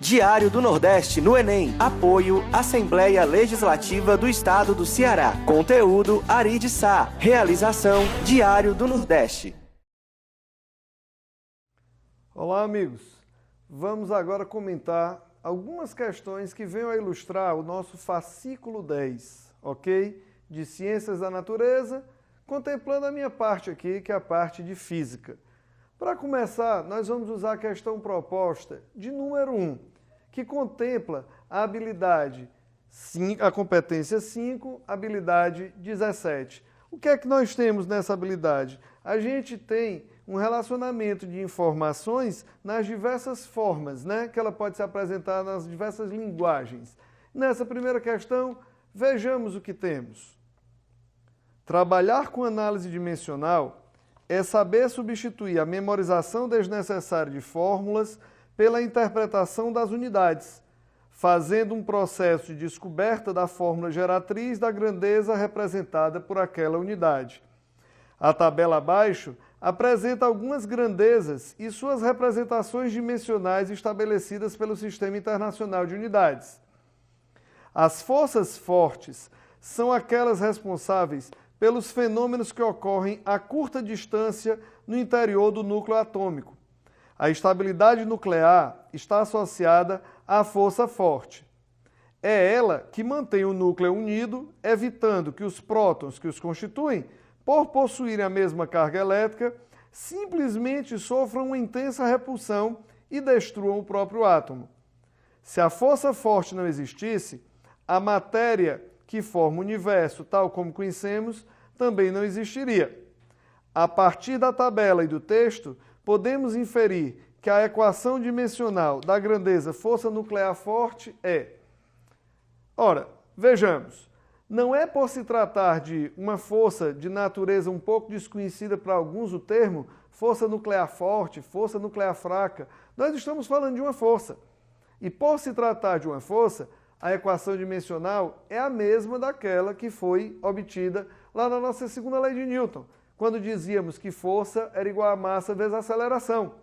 Diário do Nordeste no Enem. Apoio Assembleia Legislativa do Estado do Ceará. Conteúdo Ari de Sá. Realização Diário do Nordeste. Olá, amigos. Vamos agora comentar algumas questões que venham a ilustrar o nosso fascículo 10, ok? De Ciências da Natureza, contemplando a minha parte aqui, que é a parte de Física. Para começar, nós vamos usar a questão proposta de número 1, que contempla a habilidade 5, a competência 5, habilidade 17. O que é que nós temos nessa habilidade? A gente tem um relacionamento de informações nas diversas formas, né? Que ela pode se apresentar nas diversas linguagens. Nessa primeira questão, vejamos o que temos. Trabalhar com análise dimensional é saber substituir a memorização desnecessária de fórmulas pela interpretação das unidades, fazendo um processo de descoberta da fórmula geratriz da grandeza representada por aquela unidade. A tabela abaixo apresenta algumas grandezas e suas representações dimensionais estabelecidas pelo Sistema Internacional de Unidades. As forças fortes são aquelas responsáveis pelos fenômenos que ocorrem a curta distância no interior do núcleo atômico. A estabilidade nuclear está associada à força forte. É ela que mantém o núcleo unido, evitando que os prótons que os constituem, por possuírem a mesma carga elétrica, simplesmente sofram uma intensa repulsão e destruam o próprio átomo. Se a força forte não existisse, a matéria que forma o universo, tal como conhecemos, também não existiria. A partir da tabela e do texto, podemos inferir que a equação dimensional da grandeza força nuclear forte é... Ora, vejamos, não é por se tratar de uma força de natureza um pouco desconhecida para alguns o termo força nuclear forte, força nuclear fraca. Nós estamos falando de uma força. E por se tratar de uma força, a equação dimensional é a mesma daquela que foi obtida lá na nossa segunda lei de Newton, quando dizíamos que força era igual a massa vezes aceleração.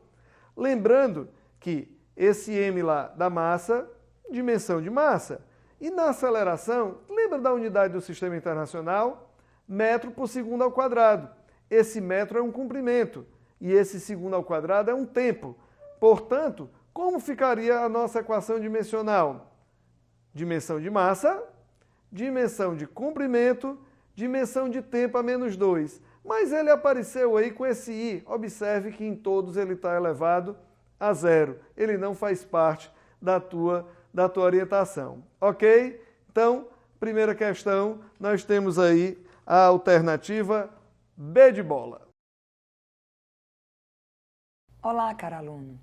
Lembrando que esse m lá da massa, dimensão de massa. E na aceleração, lembra da unidade do Sistema Internacional? Metro por segundo ao quadrado. Esse metro é um comprimento e esse segundo ao quadrado é um tempo. Portanto, como ficaria a nossa equação dimensional? Dimensão de massa, dimensão de comprimento, dimensão de tempo a menos 2. Mas ele apareceu aí com esse i. Observe que em todos ele está elevado a 0. Ele não faz parte da tua orientação. Ok? Então, primeira questão, nós temos aí a alternativa B de bola. Olá, caro aluno.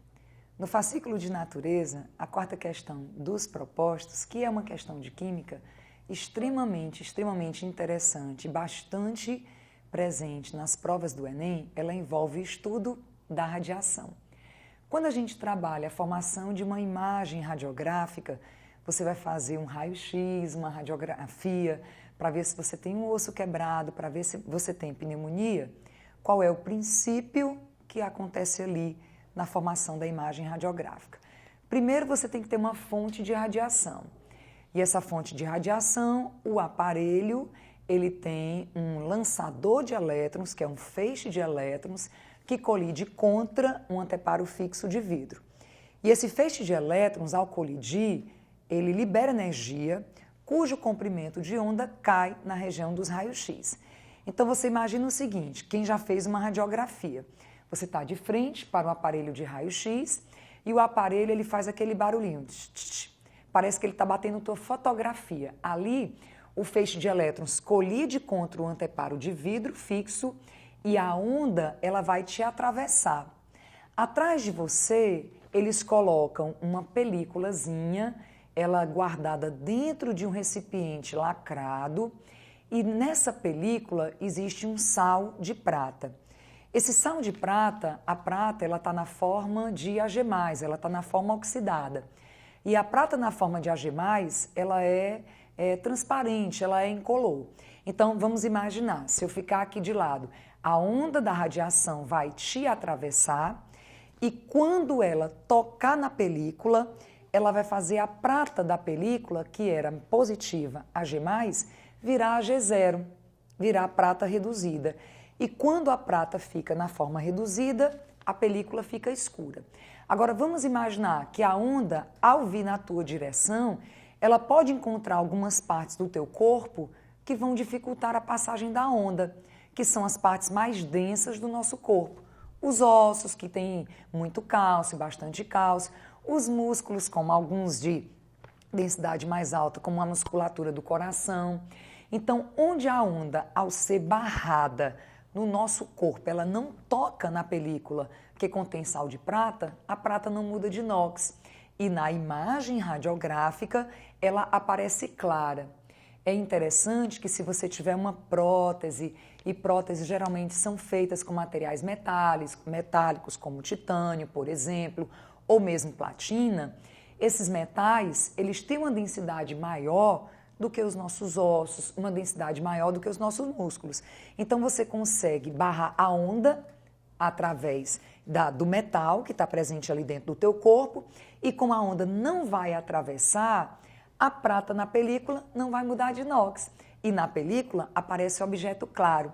No fascículo de natureza, a quarta questão dos propostos, que é uma questão de química extremamente interessante, bastante presente nas provas do Enem, ela envolve o estudo da radiação. Quando a gente trabalha a formação de uma imagem radiográfica, você vai fazer um raio-x, uma radiografia, para ver se você tem um osso quebrado, para ver se você tem pneumonia. Qual é o princípio que acontece ali na formação da imagem radiográfica? Primeiro, você tem que ter uma fonte de radiação. E essa fonte de radiação, o aparelho, ele tem um lançador de elétrons, que é um feixe de elétrons, que colide contra um anteparo fixo de vidro. E esse feixe de elétrons, ao colidir, ele libera energia, cujo comprimento de onda cai na região dos raios-x. Então, você imagina o seguinte, quem já fez uma radiografia, você está de frente para o aparelho de raio-x e o aparelho ele faz aquele barulhinho, tch, tch, tch. Parece que ele está batendo tua fotografia. Ali, o feixe de elétrons colide contra o anteparo de vidro fixo e a onda ela vai te atravessar. Atrás de você, eles colocam uma películazinha, ela guardada dentro de um recipiente lacrado, e nessa película existe um sal de prata. Esse sal de prata, a prata ela está na forma de Ag+, ela está na forma oxidada. E a prata na forma de Ag+, ela é transparente, ela é incolor. Então, vamos imaginar, se eu ficar aqui de lado, a onda da radiação vai te atravessar e quando ela tocar na película, ela vai fazer a prata da película, que era positiva, Ag+, virar Ag0, virar prata reduzida. E quando a prata fica na forma reduzida, a película fica escura. Agora vamos imaginar que a onda, ao vir na tua direção, ela pode encontrar algumas partes do teu corpo que vão dificultar a passagem da onda, que são as partes mais densas do nosso corpo. Os ossos, que têm muito cálcio, bastante cálcio, os músculos, como alguns de densidade mais alta, como a musculatura do coração. Então, onde a onda, ao ser barrada no nosso corpo, ela não toca na película que contém sal de prata, a prata não muda de inox. E na imagem radiográfica, ela aparece clara. É interessante que se você tiver uma prótese, e próteses geralmente são feitas com materiais metálicos como titânio, por exemplo, ou mesmo platina, esses metais, eles têm uma densidade maior do que os nossos ossos, uma densidade maior do que os nossos músculos. Então você consegue barrar a onda através do metal que está presente ali dentro do teu corpo, e como a onda não vai atravessar, a prata na película não vai mudar de inox. E na película aparece o objeto claro.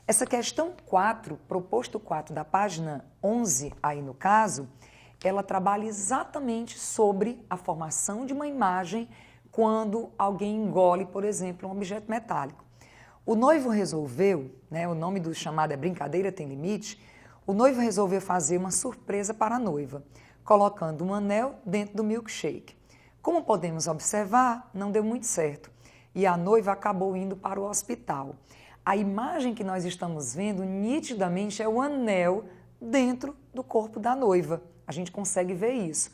Essa questão 4, proposto 4 da página 11, aí no caso, ela trabalha exatamente sobre a formação de uma imagem quando alguém engole, por exemplo, um objeto metálico. O noivo resolveu, o nome do chamado é Brincadeira Tem Limite, o noivo resolveu fazer uma surpresa para a noiva, colocando um anel dentro do milkshake. Como podemos observar, não deu muito certo e a noiva acabou indo para o hospital. A imagem que nós estamos vendo nitidamente é o anel dentro do corpo da noiva. A gente consegue ver isso.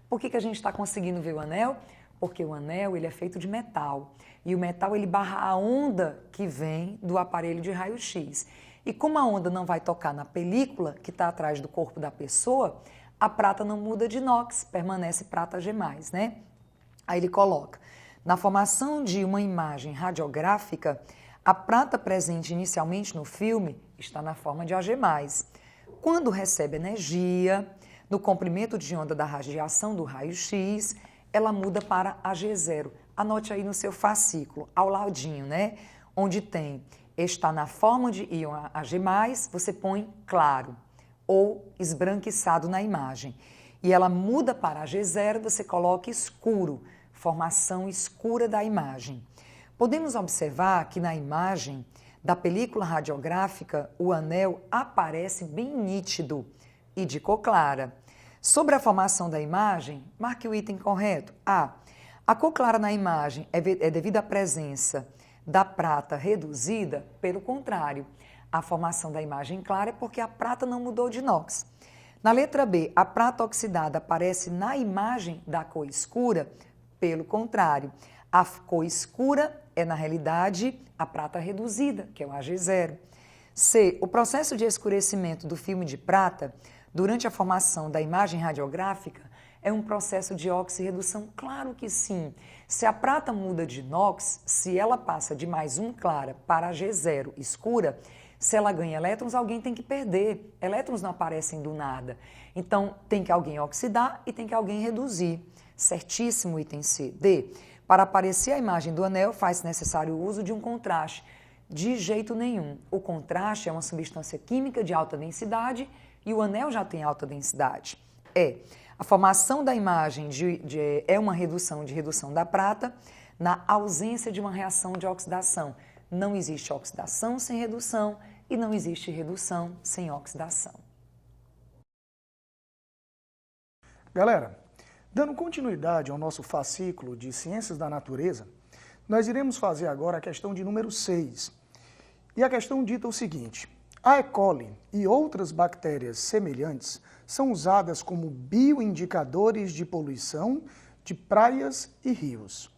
Por que a gente está conseguindo ver o anel? Porque o anel ele é feito de metal e o metal ele barra a onda que vem do aparelho de raio-x. E como a onda não vai tocar na película que está atrás do corpo da pessoa, a prata não muda de inox, permanece prata Ag+, né? Aí ele coloca, na formação de uma imagem radiográfica, a prata presente inicialmente no filme está na forma de Ag+. Quando recebe energia, no comprimento de onda da radiação do raio-x, ela muda para Ag0. Anote aí no seu fascículo, ao ladinho, né? Onde tem, está na forma de íon Ag+, você põe claro ou esbranquiçado na imagem. E ela muda para Ag0, você coloca escuro, formação escura da imagem. Podemos observar que na imagem da película radiográfica, o anel aparece bem nítido e de cor clara. Sobre a formação da imagem, marque o item correto. A cor clara na imagem é devido à presença da prata reduzida? Pelo contrário, a formação da imagem clara é porque a prata não mudou de inox. Na letra B, a prata oxidada aparece na imagem da cor escura? Pelo contrário, a cor escura é, na realidade, a prata reduzida, que é o Ag0. C. O processo de escurecimento do filme de prata durante a formação da imagem radiográfica é um processo de oxirredução? Claro que sim. Se a prata muda de inox, se ela passa de +1 clara para Ag0 escura, se ela ganha elétrons, alguém tem que perder. Elétrons não aparecem do nada. Então, tem que alguém oxidar e tem que alguém reduzir. Certíssimo, item C. D. Para aparecer a imagem do anel, faz necessário o uso de um contraste. De jeito nenhum. O contraste é uma substância química de alta densidade e o anel já tem alta densidade. A formação da imagem é uma redução da prata na ausência de uma reação de oxidação. Não existe oxidação sem redução e não existe redução sem oxidação. Galera, dando continuidade ao nosso fascículo de Ciências da Natureza, nós iremos fazer agora a questão de número 6. E a questão dita o seguinte: a E. coli e outras bactérias semelhantes são usadas como bioindicadores de poluição de praias e rios.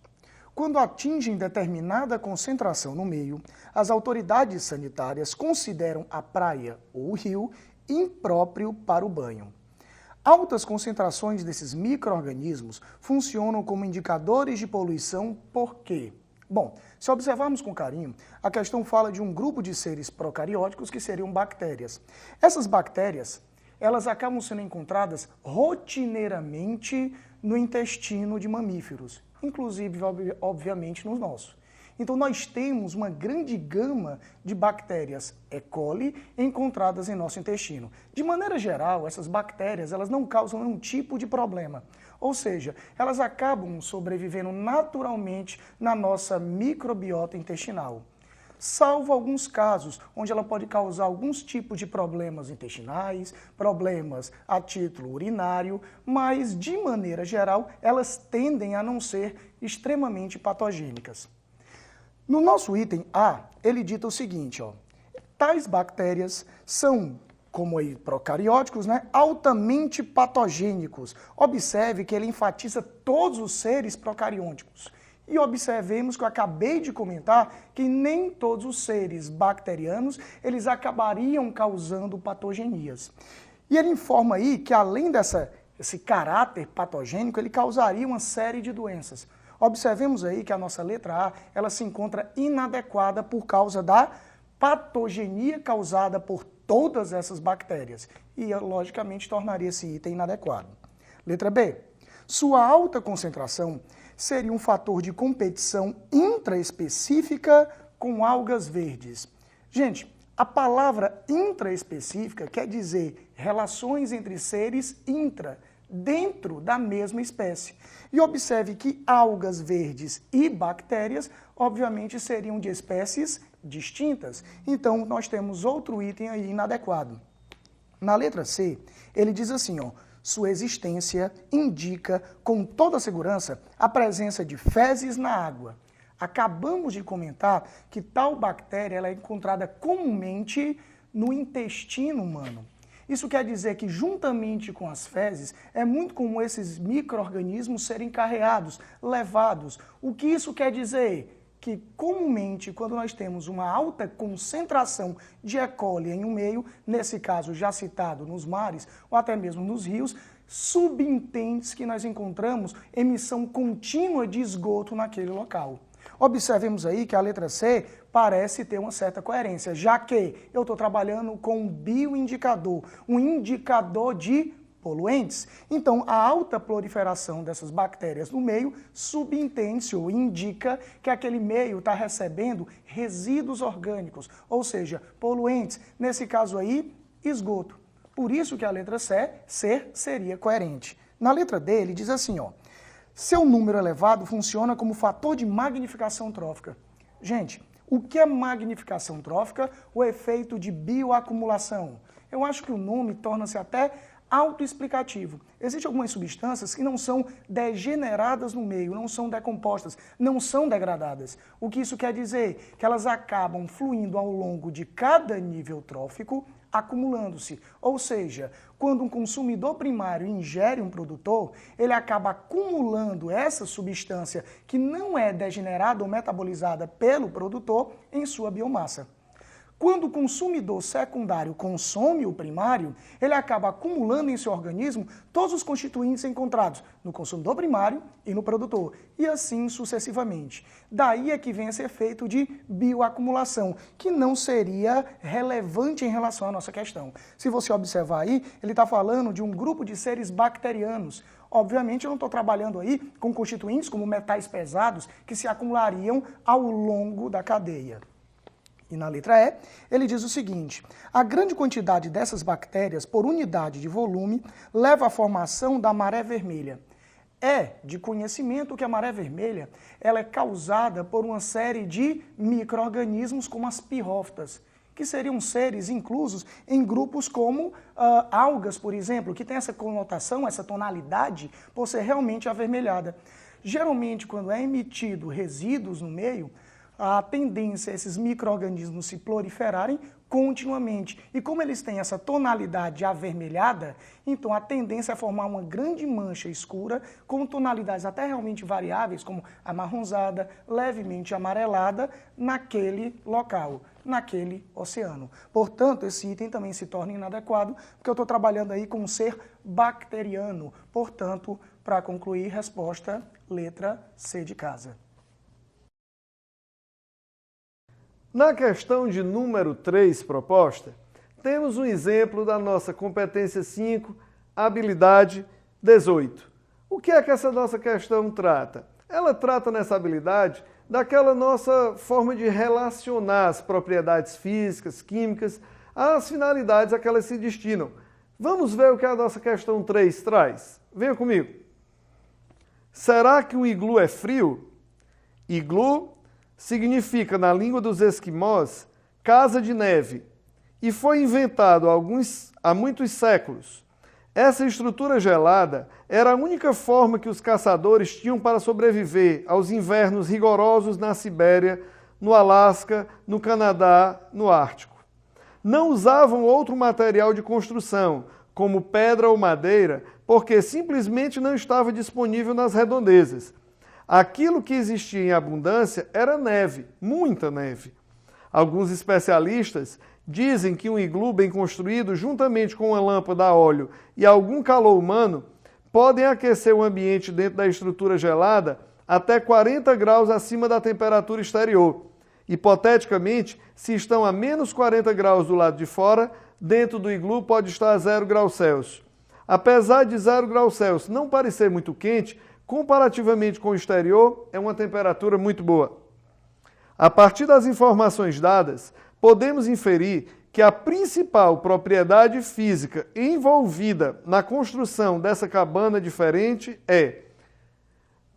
Quando atingem determinada concentração no meio, as autoridades sanitárias consideram a praia ou o rio impróprio para o banho. Altas concentrações desses micro-organismos funcionam como indicadores de poluição por quê? Bom, se observarmos com carinho, a questão fala de um grupo de seres procarióticos que seriam bactérias. Essas bactérias elas acabam sendo encontradas rotineiramente no intestino de mamíferos, inclusive, obviamente, no nosso. Então, nós temos uma grande gama de bactérias E. coli encontradas em nosso intestino. De maneira geral, essas bactérias elas não causam nenhum tipo de problema. Ou seja, elas acabam sobrevivendo naturalmente na nossa microbiota intestinal. Salvo alguns casos onde ela pode causar alguns tipos de problemas intestinais, problemas a título urinário, mas, de maneira geral, elas tendem a não ser extremamente patogênicas. No nosso item A, ele dita o seguinte, tais bactérias são, como aí procarióticos, altamente patogênicos. Observe que ele enfatiza todos os seres procarióticos. E observemos que eu acabei de comentar que nem todos os seres bacterianos eles acabariam causando patogenias. E ele informa aí que além desse caráter patogênico, ele causaria uma série de doenças. Observemos aí que a nossa letra A ela se encontra inadequada por causa da patogenia causada por todas essas bactérias. E, logicamente, tornaria esse item inadequado. Letra B. Sua alta concentração seria um fator de competição intraespecífica com algas verdes. Gente, a palavra intraespecífica quer dizer relações entre seres dentro da mesma espécie. E observe que algas verdes e bactérias, obviamente, seriam de espécies distintas. Então, nós temos outro item aí inadequado. Na letra C, ele diz assim, sua existência indica com toda segurança a presença de fezes na água. Acabamos de comentar que tal bactéria ela é encontrada comumente no intestino humano. Isso quer dizer que, juntamente com as fezes, é muito comum esses micro-organismos serem carreados, levados. O que isso quer dizer? Que, comumente, quando nós temos uma alta concentração de E. coli em um meio, nesse caso já citado nos mares ou até mesmo nos rios, subentende-se que nós encontramos emissão contínua de esgoto naquele local. Observemos aí que a letra C parece ter uma certa coerência, já que eu estou trabalhando com um bioindicador, um indicador de poluentes. Então, a alta proliferação dessas bactérias no meio subentende-se ou indica que aquele meio está recebendo resíduos orgânicos, ou seja, poluentes, nesse caso aí, esgoto. Por isso que a letra C seria coerente. Na letra D, ele diz assim, seu número elevado funciona como fator de magnificação trófica. Gente, o que é magnificação trófica? O efeito de bioacumulação. Eu acho que o nome torna-se até autoexplicativo. Existem algumas substâncias que não são degeneradas no meio, não são decompostas, não são degradadas. O que isso quer dizer? Que elas acabam fluindo ao longo de cada nível trófico, acumulando-se. Ou seja, quando um consumidor primário ingere um produtor, ele acaba acumulando essa substância que não é degenerada ou metabolizada pelo produtor em sua biomassa. Quando o consumidor secundário consome o primário, ele acaba acumulando em seu organismo todos os constituintes encontrados no consumidor primário e no produtor, e assim sucessivamente. Daí é que vem esse efeito de bioacumulação, que não seria relevante em relação à nossa questão. Se você observar aí, ele está falando de um grupo de seres bacterianos. Obviamente, eu não estou trabalhando aí com constituintes como metais pesados que se acumulariam ao longo da cadeia. E na letra E, ele diz o seguinte, a grande quantidade dessas bactérias por unidade de volume leva à formação da maré vermelha. É de conhecimento que a maré vermelha ela é causada por uma série de micro-organismos como as pirrófitas, que seriam seres inclusos em grupos como algas, por exemplo, que tem essa conotação, essa tonalidade, por ser realmente avermelhada. Geralmente, quando é emitido resíduos no meio, a tendência é esses micro-organismos se proliferarem continuamente. E como eles têm essa tonalidade avermelhada, então a tendência é formar uma grande mancha escura com tonalidades até realmente variáveis, como amarronzada, levemente amarelada, naquele local, naquele oceano. Portanto, esse item também se torna inadequado, porque eu estou trabalhando aí com um ser bacteriano. Portanto, para concluir, resposta, letra C de casa. Na questão de número 3 proposta, temos um exemplo da nossa competência 5, habilidade 18. O que é que essa nossa questão trata? Ela trata nessa habilidade daquela nossa forma de relacionar as propriedades físicas, químicas, às finalidades a que elas se destinam. Vamos ver o que a nossa questão 3 traz. Venha comigo. Será que um iglu é frio? Iglu significa, na língua dos esquimós, casa de neve, e foi inventado há muitos séculos. Essa estrutura gelada era a única forma que os caçadores tinham para sobreviver aos invernos rigorosos na Sibéria, no Alasca, no Canadá, no Ártico. Não usavam outro material de construção, como pedra ou madeira, porque simplesmente não estava disponível nas redondezas. Aquilo que existia em abundância era neve, muita neve. Alguns especialistas dizem que um iglu bem construído, juntamente com uma lâmpada a óleo e algum calor humano, podem aquecer o ambiente dentro da estrutura gelada até 40 graus acima da temperatura exterior. Hipoteticamente, se estão a menos 40 graus do lado de fora, dentro do iglu pode estar a 0 graus Celsius. Apesar de 0 graus Celsius não parecer muito quente, comparativamente com o exterior, é uma temperatura muito boa. A partir das informações dadas, podemos inferir que a principal propriedade física envolvida na construção dessa cabana diferente é,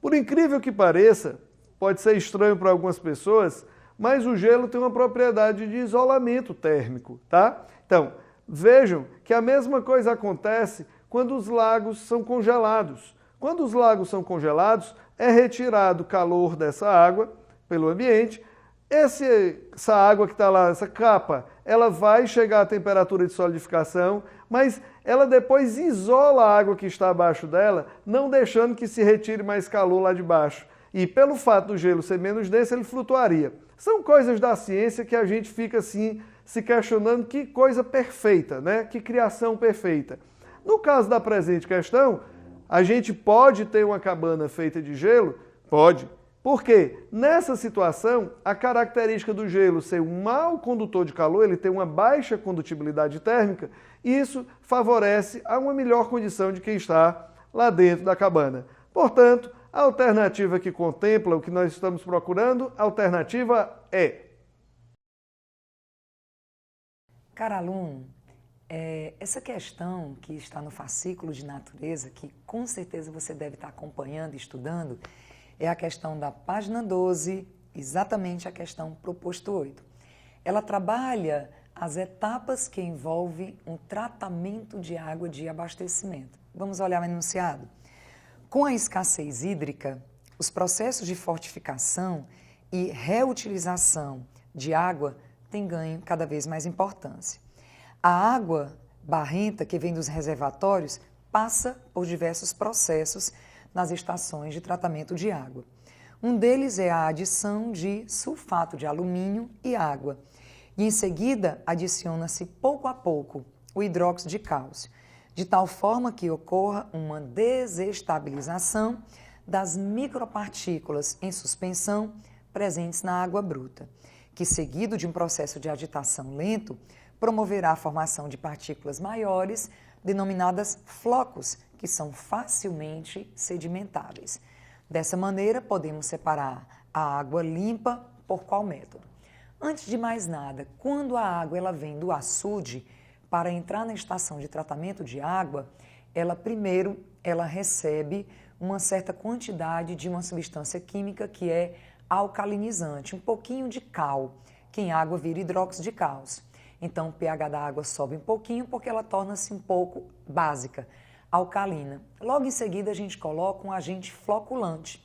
por incrível que pareça, pode ser estranho para algumas pessoas, mas o gelo tem uma propriedade de isolamento térmico, tá? Então, vejam que a mesma coisa acontece quando os lagos são congelados. Quando os lagos são congelados, é retirado o calor dessa água pelo ambiente. Essa água que está lá, essa capa, ela vai chegar à temperatura de solidificação, mas ela depois isola a água que está abaixo dela, não deixando que se retire mais calor lá de baixo. E pelo fato do gelo ser menos denso, ele flutuaria. São coisas da ciência que a gente fica assim se questionando, que coisa perfeita, né? Que criação perfeita. No caso da presente questão, a gente pode ter uma cabana feita de gelo? Pode. Por quê? Nessa situação, a característica do gelo ser um mau condutor de calor, ele tem uma baixa condutibilidade térmica, e isso favorece a uma melhor condição de quem está lá dentro da cabana. Portanto, a alternativa que contempla o que nós estamos procurando, a alternativa é... Caro aluno, essa questão que está no fascículo de natureza, que com certeza você deve estar acompanhando e estudando, é a questão da página 12, exatamente a questão proposto 8. Ela trabalha as etapas que envolvem um tratamento de água de abastecimento. Vamos olhar o enunciado? Com a escassez hídrica, os processos de fortificação e reutilização de água têm ganho cada vez mais importância. A água barrenta que vem dos reservatórios passa por diversos processos nas estações de tratamento de água. Um deles é a adição de sulfato de alumínio e água. E em seguida adiciona-se pouco a pouco o hidróxido de cálcio, de tal forma que ocorra uma desestabilização das micropartículas em suspensão presentes na água bruta, que seguido de um processo de agitação lento, promoverá a formação de partículas maiores, denominadas flocos, que são facilmente sedimentáveis. Dessa maneira, podemos separar a água limpa por qual método? Antes de mais nada, quando a água ela vem do açude, para entrar na estação de tratamento de água, ela recebe uma certa quantidade de uma substância química que é alcalinizante, um pouquinho de cal, que em água vira hidróxido de cálcio. Então, o pH da água sobe um pouquinho porque ela torna-se um pouco básica, alcalina. Logo em seguida, a gente coloca um agente floculante,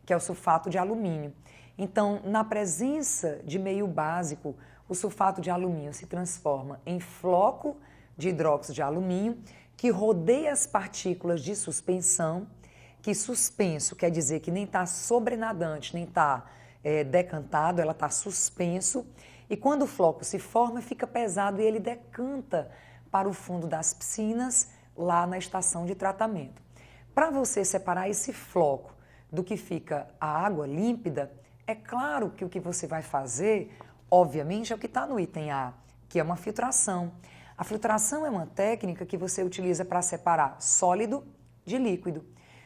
que é o sulfato de alumínio. Então, na presença de meio básico, o sulfato de alumínio se transforma em floco de hidróxido de alumínio, que rodeia as partículas de suspensão, que suspenso quer dizer que nem está sobrenadante, nem está decantado, ela está suspenso. E quando o floco se forma, fica pesado e ele decanta para o fundo das piscinas, lá na estação de tratamento. Para você separar esse floco do que fica a água límpida, é claro que o que você vai fazer, obviamente, é o que está no item A, que é uma filtração. A filtração é uma técnica que você utiliza para separar sólido de líquido.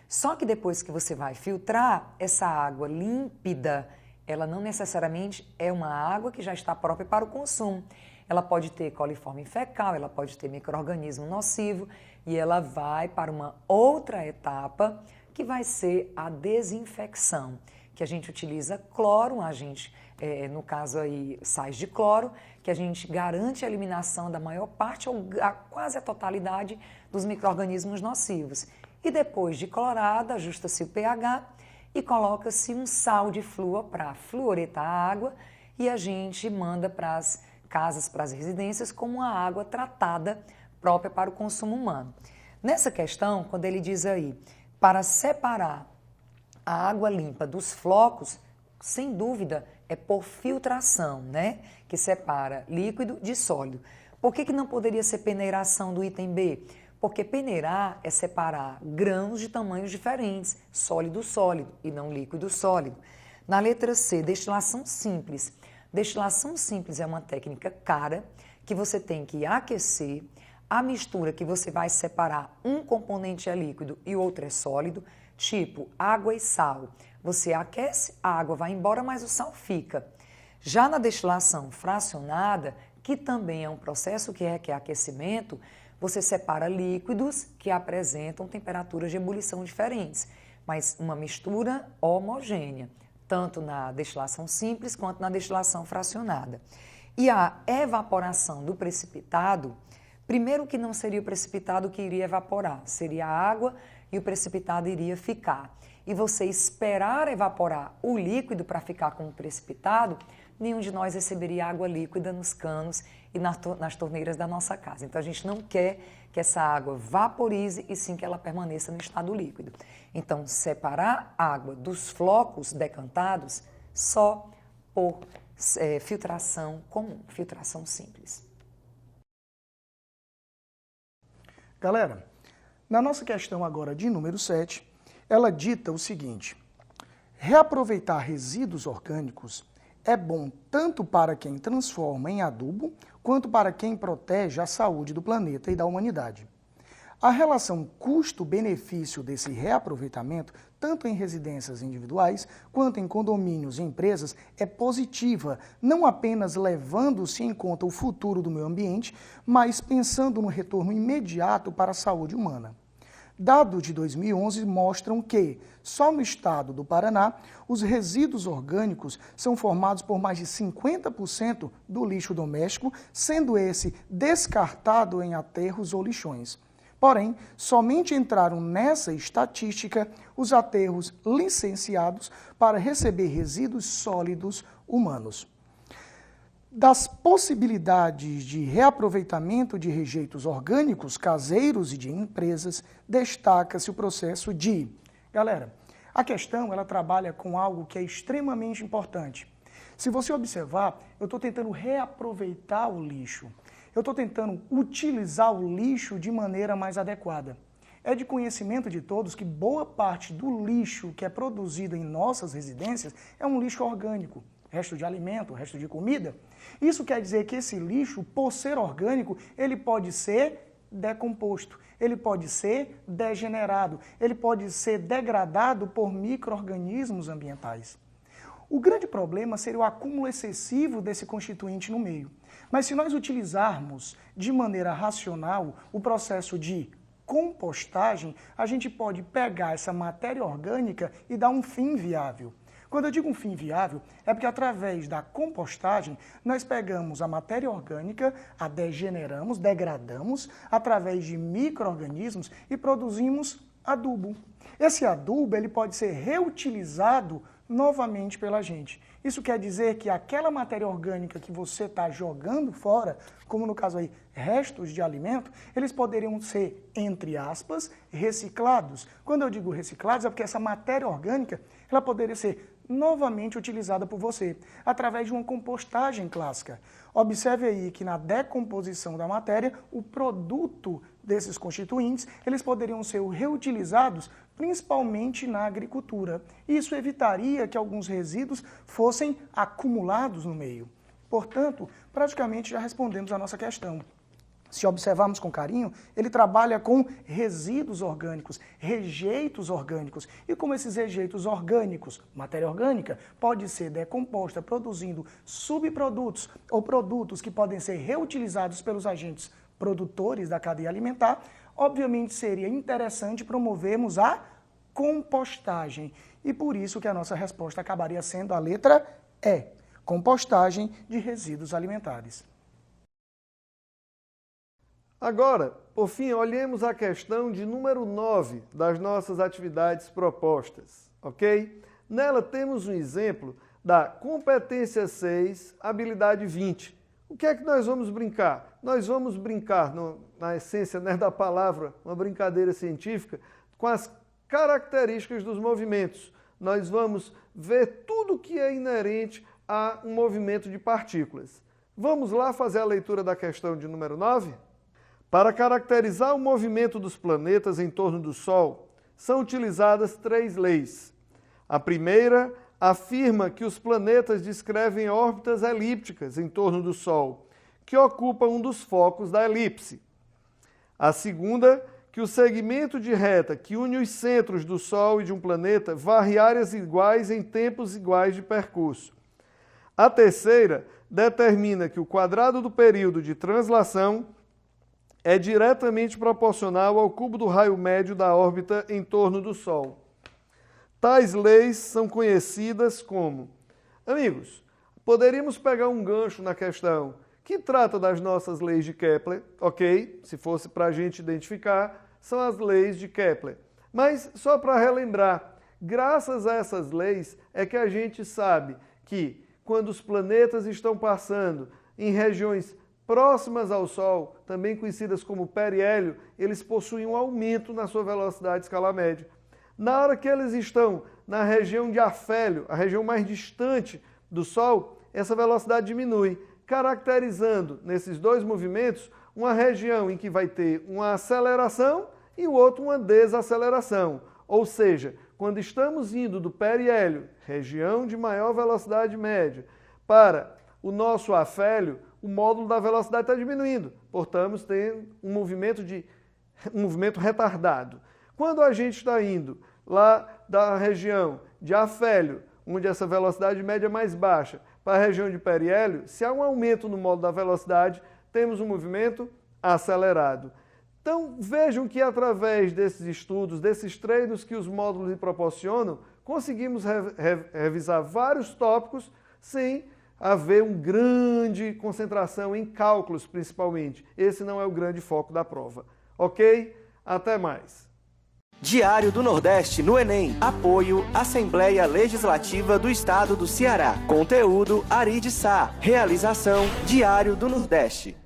Só que depois que você vai filtrar, essa água límpida, ela não necessariamente é uma água que já está própria para o consumo. Ela pode ter coliforme fecal, ela pode ter micro-organismo nocivo e ela vai para uma outra etapa que vai ser a desinfecção, que a gente utiliza cloro, um agente, no caso aí, sais de cloro, que a gente garante a eliminação da maior parte ou quase a totalidade dos micro-organismos nocivos. E depois de clorada, ajusta-se o pH e coloca-se um sal de flúor para fluoretar a água e a gente manda para as casas, para as residências, como uma água tratada própria para o consumo humano. Nessa questão, quando ele diz aí, para separar a água limpa dos flocos, sem dúvida, é por filtração, né? Que separa líquido de sólido. Por que não poderia ser peneiração do item B? Porque peneirar é separar grãos de tamanhos diferentes, sólido-sólido e não líquido-sólido. Na letra C, destilação simples. Destilação simples é uma técnica cara que você tem que aquecer. A mistura que você vai separar um componente é líquido e o outro é sólido, tipo água e sal. Você aquece, a água vai embora, mas o sal fica. Já na destilação fracionada, que também é um processo que requer aquecimento, você separa líquidos que apresentam temperaturas de ebulição diferentes, mas uma mistura homogênea, tanto na destilação simples quanto na destilação fracionada. E a evaporação do precipitado, primeiro que não seria o precipitado que iria evaporar, seria a água e o precipitado iria ficar. E você esperar evaporar o líquido para ficar com o precipitado, nenhum de nós receberia água líquida nos canos e nas torneiras da nossa casa. Então, a gente não quer que essa água vaporize e sim que ela permaneça no estado líquido. Então, separar água dos flocos decantados só por filtração comum, filtração simples. Galera, na nossa questão agora de número 7, ela dita o seguinte: reaproveitar resíduos orgânicos é bom tanto para quem transforma em adubo, quanto para quem protege a saúde do planeta e da humanidade. A relação custo-benefício desse reaproveitamento, tanto em residências individuais, quanto em condomínios e empresas, é positiva, não apenas levando-se em conta o futuro do meio ambiente, mas pensando no retorno imediato para a saúde humana. Dados de 2011 mostram que, só no estado do Paraná, os resíduos orgânicos são formados por mais de 50% do lixo doméstico, sendo esse descartado em aterros ou lixões. Porém, somente entraram nessa estatística os aterros licenciados para receber resíduos sólidos humanos. Das possibilidades de reaproveitamento de rejeitos orgânicos caseiros e de empresas, destaca-se o processo de... Galera, a questão ela trabalha com algo que é extremamente importante. Se você observar, eu estou tentando reaproveitar o lixo. Eu estou tentando utilizar o lixo de maneira mais adequada. É de conhecimento de todos que boa parte do lixo que é produzido em nossas residências é um lixo orgânico. Resto de alimento, resto de comida. Isso quer dizer que esse lixo, por ser orgânico, ele pode ser decomposto, ele pode ser degenerado, ele pode ser degradado por micro-organismos ambientais. O grande problema seria o acúmulo excessivo desse constituinte no meio. Mas se nós utilizarmos de maneira racional o processo de compostagem, a gente pode pegar essa matéria orgânica e dar um fim viável. Quando eu digo um fim viável, é porque através da compostagem, nós pegamos a matéria orgânica, a degeneramos, degradamos, através de micro-organismos e produzimos adubo. Esse adubo ele pode ser reutilizado novamente pela gente. Isso quer dizer que aquela matéria orgânica que você está jogando fora, como no caso aí, restos de alimento, eles poderiam ser, entre aspas, reciclados. Quando eu digo reciclados, é porque essa matéria orgânica, ela poderia ser novamente utilizada por você, através de uma compostagem clássica. Observe aí que na decomposição da matéria, o produto desses constituintes, eles poderiam ser reutilizados principalmente na agricultura. Isso evitaria que alguns resíduos fossem acumulados no meio. Portanto, praticamente já respondemos a nossa questão. se observarmos com carinho, ele trabalha com resíduos orgânicos, rejeitos orgânicos. E como esses rejeitos orgânicos, matéria orgânica, pode ser decomposta produzindo subprodutos ou produtos que podem ser reutilizados pelos agentes produtores da cadeia alimentar, obviamente seria interessante promovermos a compostagem. E por isso que a nossa resposta acabaria sendo a letra E, compostagem de resíduos alimentares. Agora, por fim, olhemos a questão de número 9 das nossas atividades propostas, ok? Nela temos um exemplo da competência 6, habilidade 20. O que é que nós vamos brincar? Nós vamos brincar, na essência, né, da palavra, uma brincadeira científica, com as características dos movimentos. Nós vamos ver tudo que é inerente a um movimento de partículas. Vamos lá fazer a leitura da questão de número 9? Para caracterizar o movimento dos planetas em torno do Sol, são utilizadas 3 leis. A primeira afirma que os planetas descrevem órbitas elípticas em torno do Sol, que ocupam um dos focos da elipse. A segunda, que o segmento de reta que une os centros do Sol e de um planeta varre áreas iguais em tempos iguais de percurso. A terceira determina que o quadrado do período de translação é diretamente proporcional ao cubo do raio médio da órbita em torno do Sol. Tais leis são conhecidas como... Amigos, poderíamos pegar um gancho na questão que trata das nossas leis de Kepler, ok? Se fosse para a gente identificar, são as leis de Kepler. Mas, só para relembrar, graças a essas leis é que a gente sabe que, quando os planetas estão passando em regiões próximas ao Sol, também conhecidas como periélio, eles possuem um aumento na sua velocidade escalar média. Na hora que eles estão na região de afélio, a região mais distante do Sol, essa velocidade diminui, caracterizando nesses dois movimentos uma região em que vai ter uma aceleração e o outro uma desaceleração. Ou seja, quando estamos indo do periélio, região de maior velocidade média, para o nosso afélio, o módulo da velocidade está diminuindo, portanto, tem um movimento retardado. Quando a gente está indo lá da região de afélio, onde essa velocidade média é mais baixa, para a região de periélio, se há um aumento no módulo da velocidade, temos um movimento acelerado. Então, vejam que através desses estudos, desses treinos que os módulos lhe proporcionam, conseguimos revisar vários tópicos sem haver uma grande concentração em cálculos, principalmente. Esse não é o grande foco da prova. Ok? Até mais. Diário do Nordeste no Enem. Apoio Assembleia Legislativa do Estado do Ceará. Conteúdo Ari de Sá. Realização Diário do Nordeste.